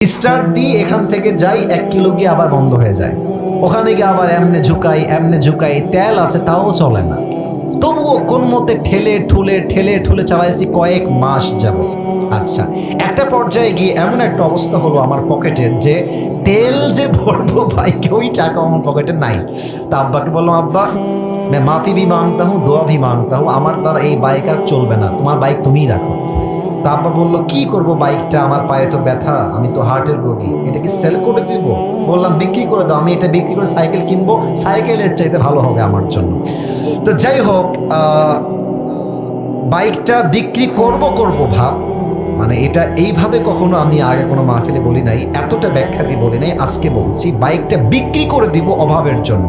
Start দিয়ে এখান থেকে যাই 1 কিলো গিয়ে আবার বন্ধ হয়ে যায়, ওখানে গিয়ে আবার এমনে ঝুঁকাই তেল আছে তাও চলে না। তবুও কোন মতে ঠেলে ঠুলে চালাইছি কয়েক মাস যাব। আচ্ছা, একটা পর্যায়ে গিয়ে এমন একটা অবস্থা হলো আমার পকেটের যে তেল যে ভরবো বাইকে ওই টাকা আমার পকেটে নাই। তা আব্বাকে বললাম, আব্বা मैं माफ़ी भी मांगता हूँ, दुआ भी मांगता हूँ, আমার দ্বারা এই বাইক আর চলবে না, তোমার বাইক তুমিই রাখো। তা আব্বা বললো, কি করব বাইকটা, আমার পায়ে তো ব্যথা, আমি তো হার্টের রোগী, এটা কি সেল করে দিব? বললাম বিক্রি করে দাও, আমি এটা বিক্রি করে সাইকেল কিনবো, সাইকেলের চাইতে ভালো হবে আমার জন্য। তো যাই হোক, বাইকটা বিক্রি করব ভাব, মানে এটা এইভাবে কখনো আমি আগে কোনো মাহফিলে বলি নাই, এতটা ব্যাখ্যা দিয়ে বলি নাই, আজকে বলছি বাইকটা বিক্রি করে দিব অভাবের জন্য।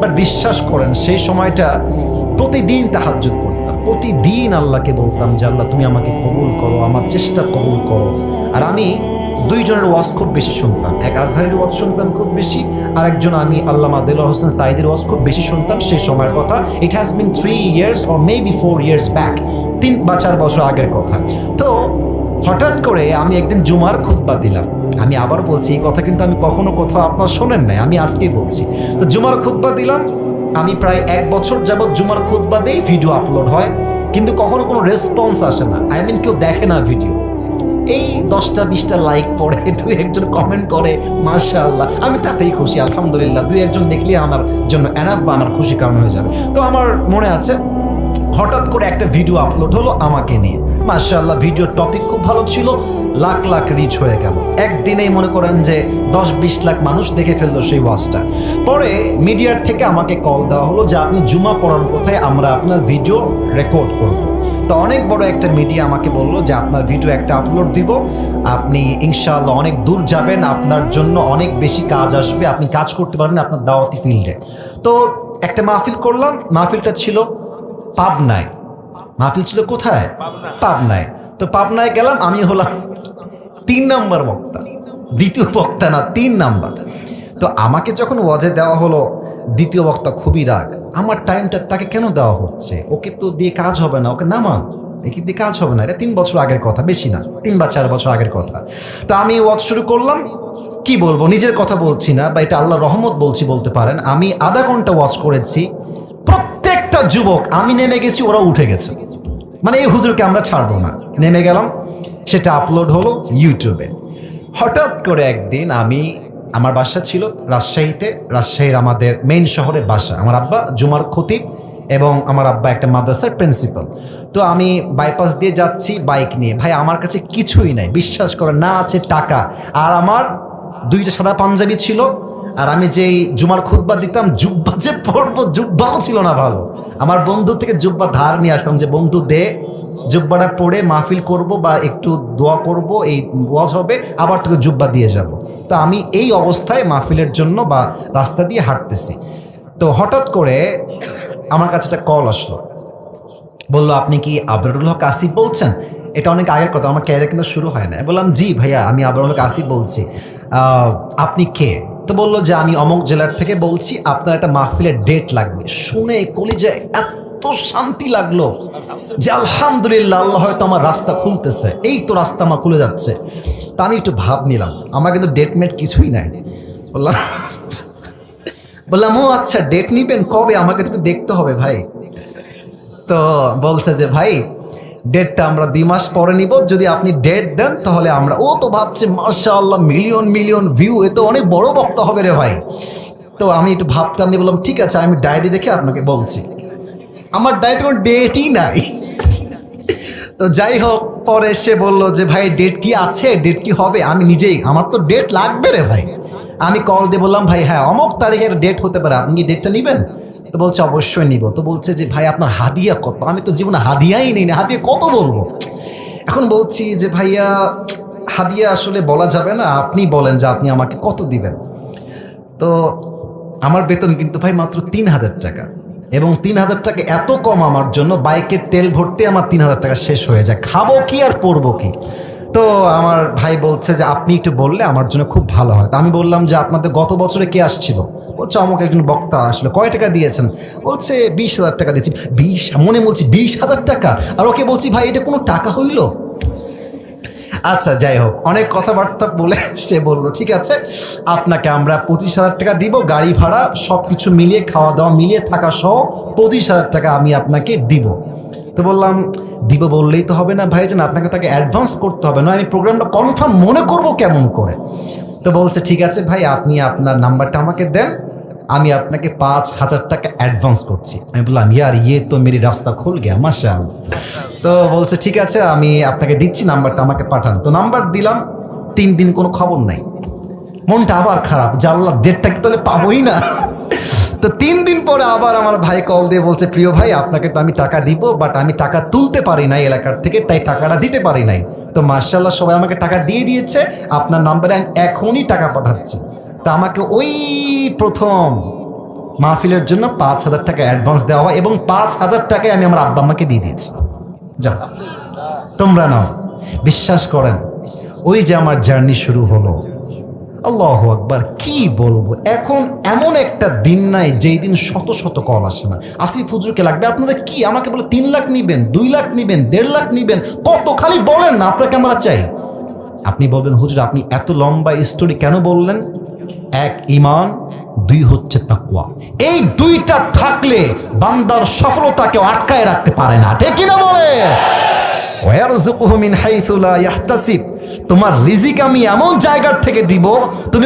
বাট বিশ্বাস করেন সেই সময়টা প্রতিদিন তাহাজ্জুদ করতাম, প্রতিদিন আল্লাহকে বলতাম যে আল্লাহ তুমি আমাকে কবুল করো, আমার চেষ্টা কবুল করো। আর আমি দুইজনের ওয়াজ খুব বেশি শুনতাম, এক আজহারের ওয়াজ শুনতাম খুব বেশি, আর একজন আমি আল্লামা দেলোয়ার হোসেন সাঈদীর ওয়াজ খুব বেশি শুনতাম সেই সময়ের কথা। It has been 3 years or maybe 4 years back, 3 বা 4 বছর আগের কথা। তো হঠাৎ করে আমি একদিন জুমার খুতবা দিলাম, আমি আবার বলছি এই কথা কিন্তু আমি কখনো কোথাও আপনার শোনেন নাই, আমি আজকেই বলছি। তো জুমার খুতবা দিলাম, আমি প্রায় 1 বছর যাবৎ জুমার খুতবা দেই, ভিডিও আপলোড হয় কিন্তু কখনো কোনো রেসপন্স আসে না, আই মিন কেউ দেখে না ভিডিও। এই 10টা-20টা লাইক পড়ে, 2-1জন কমেন্ট করে মাশাআল্লাহ, আমি তাতেই খুশি, আলহামদুলিল্লাহ, 2-1জন দেখলে আমার জন্য এনাফ বা আমার খুশি কারণ হয়ে যাবে। তো আমার মনে আছে হঠাৎ করে একটা ভিডিও আপলোড হলো আমাকে নিয়ে, মাশাআল্লাহ ভিডিওর টপিক খুব ভালো ছিল, লাখ লাখ রিচ হয়ে গেল, একদিনেই মনে করেন যে 10-20 লাখ মানুষ দেখে ফেললো সেই ওয়াজটা। পরে মিডিয়ার থেকে আমাকে কল দেওয়া হলো যে আপনি জুমা পড়ান কোথায়, আমরা আপনার ভিডিও রেকর্ড করব। তো অনেক বড় একটা মিডিয়া আমাকে বললো যে আপনার ভিডিও একটা আপলোড দিব, আপনি ইনশাআল্লাহ অনেক দূর যাবেন, আপনার জন্য অনেক বেশি কাজ আসবে, আপনি কাজ করতে পারবেন আপনার দাওয়াতি ফিল্ডে। তো একটা মাহফিল করলাম, মাহফিলটা ছিল পাবনায়। মাহফিল ছিল কোথায়? পাবনায়। তো পাবনায় গেলাম, আমি হলাম 3 নাম্বার বক্তা, দ্বিতীয় বক্তা না, 3 নাম্বার। তো আমাকে যখন ওয়াজে দেওয়া হলো, দ্বিতীয় বক্তা খুবই রাগ, আমার টাইমটা তাকে কেন দেওয়া হচ্ছে, ওকে তো দিয়ে কাজ হবে না, ওকে নামান, একে দিয়ে কাজ হবে না, এটা 3 বছর আগের কথা, বেশি না, 3 বা 4 বছর আগের কথা। তো আমি ওয়াজ শুরু করলাম, কি বলবো, নিজের কথা বলছি না বা এটা আল্লাহর রহমত বলছি বলতে পারেন, আমি আধা ঘন্টা ওয়াজ করেছি, প্রত্যেকটা যুবক, আমি নেমে গেছি ওরা উঠে গেছে, মানে এই হুজুরকে আমরা ছাড়বো না, নেমে গেলাম, সেটা আপলোড হলো ইউটিউবে। হঠাৎ করে একদিন আমার বাসা ছিল রাজশাহীতে, রাজশাহীর আমাদের মেইন শহরে বাসা, আমার আব্বা জুমার খতিব এবং আমার আব্বা একটা মাদ্রাসার প্রিন্সিপাল। তো আমি বাইপাস দিয়ে যাচ্ছি বাইক নিয়ে, ভাই আমার কাছে কিছুই নাই, বিশ্বাস করে না আছে টাকা, আর আমার 2টা সাদা পাঞ্জাবি ছিল, আর আমি যেই জুমার খুতবা দিতাম জুব্বা যে পরবো, জুব্বাও ছিল না ভালো, আমার বন্ধু থেকে জুব্বা ধার নিয়ে আসতাম যে বন্ধু দে, জুব্বাটা পরে মাহফিল করব বা একটু দোয়া করব, এই ওয়াজ হবে, আবার তোকে জুব্বা দিয়ে যাব। তো আমি এই অবস্থায় মাহফিলের জন্য বা রাস্তা দিয়ে হাঁটতেছি, তো হঠাৎ করে আমার কাছে একটা কল আসলো, বললো আপনি কি আবরারুল হক আসিফ বলছেন? এটা অনেক আগের কথা, আমার ক্যারিয়ার কিন্তু শুরু হয় না। বললাম জি ভাইয়া, আমি আবরারুল হক আসিফ বলছি, আপনি কে? তো বললো যে আমি অমুক জেলার থেকে বলছি, আপনার একটা মাহফিলের ডেট লাগবে। শুনে কলিজায় এত শান্তি লাগলো যে আলহামদুলিল্লাহ, আল্লাহ হয়তো আমার রাস্তা খুলতেছে, এই তো রাস্তা আমার খুলে যাচ্ছে। তা আমি একটু ভাব নিলাম, আমার কিন্তু ডেট মেট কিছুই নাই। বললাম ও আচ্ছা, ডেট নিবেন কবে, আমাকে তো দেখতে হবে ভাই। তো বলছে যে ভাই ডেটটা আমরা 2 মাস পরে নিব, যদি আপনি ডেট দেন তাহলে আমরা। ও তো ভাবছে মাশাআল্লাহ মিলিয়ন মিলিয়ন ভিউ, এ তো অনেক বড় বক্তা হবে রে ভাই। তো আমি একটু ভাবতাম, আমি বললাম ঠিক আছে, আমি ডায়েরি দেখে আপনাকে বলছি। আমার ডায়েরিতে কোনো ডেটই নাই। তো যাই হোক, পরে সে বললো যে ভাই ডেট কি আছে, ডেট কি হবে? আমি নিজেই, আমার তো ডেট লাগবে রে ভাই। আমি কল দিয়ে বললাম ভাই হ্যাঁ অমুক তারিখের ডেট হতে পারে, আপনি কি ডেটটা নেবেন? তো বলছে অবশ্যই নিব। তো বলছে যে ভাই আপনার হাদিয়া কত? আমি তো জীবনে হাদিয়াই নেই না, হাদিয়া কত বলবো। এখন বলছি যে ভাইয়া হাদিয়া আসলে বলা যাবে না, আপনি বলেন যে আপনি আমাকে কত দিবেন। তো আমার বেতন কিন্তু ভাই মাত্র 3000 টাকা, এবং 3000 টাকা এত কম আমার জন্য, বাইকের তেল ভরতে আমার 3000 টাকা শেষ হয়ে যায়, খাবো কি আর পরবো কি। তো আমার ভাই বলছে যে আপনি একটু বললে আমার জন্য খুব ভালো হয়। তো আমি বললাম যে আপনাদের গত বছরে কে আসছিল? বলছে আমাকে একজন বক্তা আসলো। কয় টাকা দিয়েছেন? বলছে 20,000 টাকা দিয়েছি। মনে বলছি 20,000 টাকা, আর ওকে বলছি ভাই এটা কোনো টাকা হইল? আচ্ছা যাই হোক, অনেক কথাবার্তা বলে সে বলল ঠিক আছে, আপনাকে আমরা 25,000 টাকা দিব, গাড়ি ভাড়া সব কিছু মিলিয়ে, খাওয়া দাওয়া মিলিয়ে, থাকা সহ 25,000 টাকা আমি আপনাকে দিব। তো বললাম দিব বললেই তো হবে না ভাইজান, আপনাকে তাকে অ্যাডভান্স করতে হবে, না আমি প্রোগ্রামটা কনফার্ম মনে করব কেমন করে। তো বলছে ঠিক আছে ভাই, আপনি আপনার নাম্বারটা আমাকে দেন, আমি আপনাকে 5,000 টাকা অ্যাডভান্স করছি। আমি বললাম ইয়ার ইয়ে তো মেরি রাস্তা খুল গিয়া মাশাআল্লাহ। তো বলছে ঠিক আছে, আমি আপনাকে দিচ্ছি, নাম্বারটা আমাকে পাঠান। তো নাম্বার দিলাম, 3 দিন কোনো খবর নাই। মনটা আবার খারাপ, জানলাম ডেটটা কি তাহলে পাবোই না। তো 3 দিন পরে আবার আমার ভাই কল দিয়ে বলছে প্রিয় ভাই, আপনাকে তো আমি টাকা দিব, বাট আমি টাকা তুলতে পারি নাই এলাকার থেকে, তাই টাকাটা দিতে পারি নাই। তো মাশাআল্লাহ সবাই আমাকে টাকা দিয়ে দিয়েছে, আপনার নাম্বারে আমি এখনই টাকা পাঠাচ্ছি। তা আমাকে ওই প্রথম মাহফিলের জন্য 5,000 টাকা অ্যাডভান্স দেওয়া হয়, এবং 5,000 টাকায় আমি আমার আব্বা আম্মাকে দিয়ে দিয়েছি। যাও তোমরা নাও। বিশ্বাস করেন, ওই যে আমার জার্নি শুরু হলো। আল্লাহু আকবার, কি বলবো, এখন এমন একটা দিন নাই যেই দিন শত শত কল আসে না। আসিফ হুজুরকে লাগবে আপনাদের কি, আমাকে বলে 3 লাখ নিবেন, 2 লাখ নিবেন, 1.5 লাখ নিবেন, কত খালি বলেন না, আপনাকে আমরা চাই। আপনি বলবেন হুজুর আপনি এত লম্বা স্টোরি কেন বললেন? 1 ঈমান, 2 হচ্ছে তাকওয়া। এই 2টা থাকলে বান্দার সফলতাকেও আটকায় রাখতে পারে না, ঠিক কিনা বলে? ওয়ারযুকুহু মিন হাইথু লা ইয়াহতাসিব, তোমার রিজিক আমি এমন জায়গার থেকে দিব তুমি